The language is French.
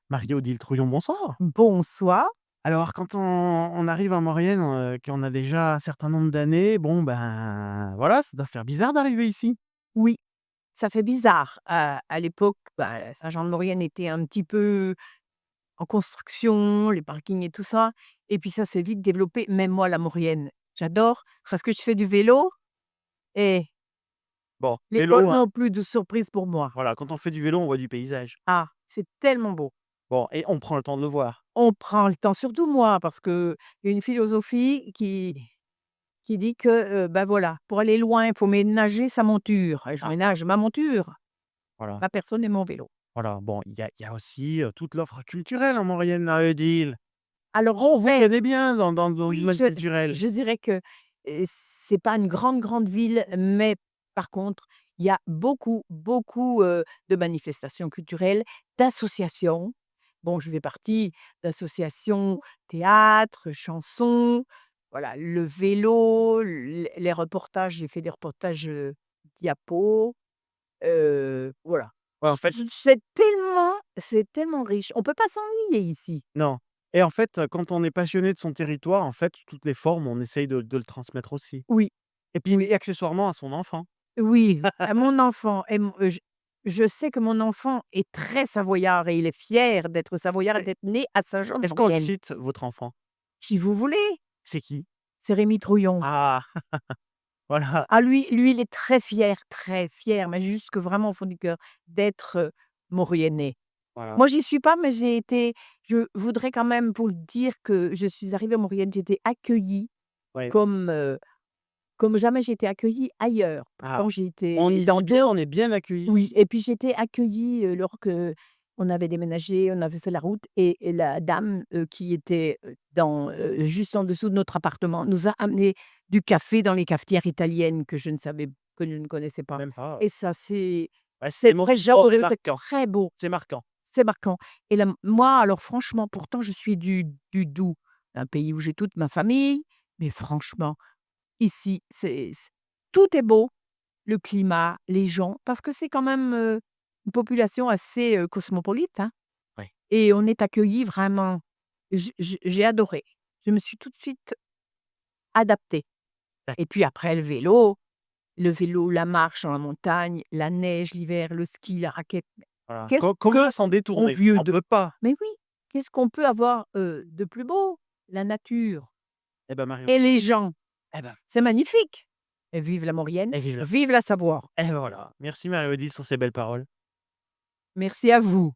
Marie-Odile Trouillon, bonsoir. Bonsoir. Alors quand on arrive en Maurienne, qu'on a déjà un certain nombre d'années, bon ben, voilà, ça doit faire bizarre d'arriver ici. Oui, ça fait bizarre. À l'époque, Saint-Jean-de-Maurienne était un petit peu en construction, les parkings et tout ça. Et puis ça s'est vite développé. Même moi, la Maurienne, j'adore parce que je fais du vélo et Bon, les vélo, côtes hein, n'ont plus de surprise pour moi. voilà, quand on fait du vélo, on voit du paysage. Ah, c'est tellement beau. Bon et on prend le temps de le voir. On prend le temps, surtout moi, parce qu'il y a une philosophie qui dit que, voilà, pour aller loin, il faut ménager sa monture. Et je Ah, ménage ma monture, voilà, ma personne et mon vélo. voilà. Bon, il y a aussi, toute l'offre culturelle en Maurienne, Marie-Odile. Alors Oh, vous ouais. connaissez bien dans le Oui, domaine je culturel. je dirais que, c'est pas une grande, grande ville, mais par contre, il y a beaucoup, beaucoup, de manifestations culturelles, d'associations. Bon, je fais partie d'associations théâtre, chansons, voilà, le vélo, les reportages, j'ai fait des reportages, diapos, voilà. Ouais, en fait C'est tellement riche. On peut pas s'ennuyer ici. non et en fait, quand on est passionné de son territoire, en fait, sous toutes les formes, on essaye de le transmettre aussi Oui, et puis oui. et accessoirement à son enfant. Oui, à mon enfant et je sais que mon enfant est très savoyard et il est fier d'être savoyard et Et d'être né à est-ce qu'on le Saint-Jean-de-Maurienne. cite, votre enfant? Si vous voulez, C'est qui? c'est Rémi Trouillon. Ah! Voilà, Ah lui, il est très fier, mais jusque vraiment au fond du cœur, d'être, mauriennais. voilà. Moi, j'y suis pas, mais je voudrais quand même vous le dire que je suis arrivée à Maurienne, j'ai été accueillie Ouais. comme, comme jamais j'ai été accueillie ailleurs. Ah, Pourtant j'ai on été y est bien, on est bien accueillis Oui ici. et puis j'étais accueillie, lors que on avait déménagé, on avait fait la route et la dame, qui était, juste en dessous de notre appartement, nous a amené du café dans les cafetières italiennes que je ne connaissais pas Même pas. et ça Ouais, c'est c'est très émotif. Oh, genre marquant, très beau, c'est marquant. c'est marquant et là, moi alors franchement, pourtant je suis du Doubs, un pays où j'ai toute ma famille, mais franchement, ici, tout est beau. Le climat, les gens, parce que c'est quand même, une population assez, cosmopolite, hein Ouais. et on est accueillis vraiment. J'ai adoré. Je me suis tout de suite adaptée et puis après le vélo, la marche dans la montagne, la neige l'hiver, le ski, la raquette, mais Voilà. qu'est-ce Comment que s'en on détourner? vieux On de peut pas. mais oui, qu'est-ce qu'on peut avoir, de plus beau? La nature Eh ben, Mario, et les gens, eh ben c'est magnifique et vive la Maurienne, et vive la vive la Savoie. et voilà. Merci Marie-Odile sur ces belles paroles. Merci à vous.